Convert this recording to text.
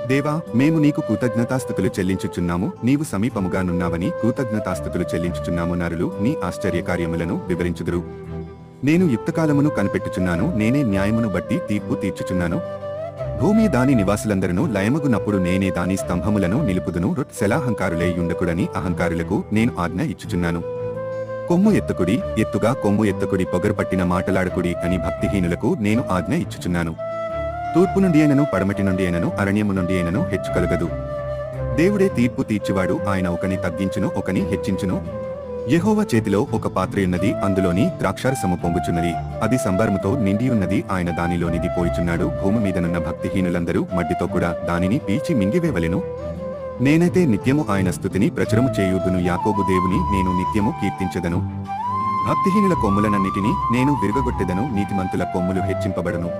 దేవా, మేము నీకు కృతజ్ఞతాస్తుతులు చెల్లించుచున్నాము, నీవు సమీపముగానున్నావని కృతజ్ఞతాస్తుతులు చెల్లించుచున్నాము. నరులు నీ ఆశ్చర్యకార్యములను వివరించుదురు. నేను యుక్తకాలమును కనిపెట్టుచున్నాను, నేనే న్యాయమును బట్టి తీర్పు తీర్చుచున్నాను. భూమి దాని నివాసులందరూ లయమగునప్పుడు నేనే దాని స్తంభములను నిలుపుదును. సెలాహంకారులై యుండకుడని అహంకారులకు నేను ఆజ్ఞ ఇచ్చుచున్నాను. కొమ్ము ఎత్తకుడి, ఎత్తుగా కొమ్ము ఎత్తకుడి, పొగరు పట్టిన మాటలాడకుడి అని భక్తిహీనులకు నేను ఆజ్ఞ ఇచ్చుచున్నాను. తూర్పు నుండి అయినను పడమటి నుండి అయినను అరణ్యము నుండి అయినను హెచ్చు కలుగదు. దేవుడే తీర్పు తీర్చివాడు, ఆయన ఒకని తగ్గించును ఒకని హెచ్చించును. యెహోవా చేతిలో ఒక పాత్రయున్నది, అందులోని ద్రాక్షారసము పొంగుచున్నది, అది సంబరముతో నిండియున్నది, ఆయన దానిలోనిది పోయిచున్నాడు. భూమి మీదనున్న భక్తిహీనులందరూ మడ్డితో కూడా దానిని పీల్చి మింగివేవలెను. నేనైతే నిత్యము ఆయన స్తుతిని ప్రచురము చేయుదును. యాకోబు దేవుని నేను నిత్యము కీర్తించెదను. భక్తిహీనుల కొమ్ములనన్నిటినీ నేను విరుగగొట్టెదను, నీతిమంతుల కొమ్ములు హెచ్చింపబడును.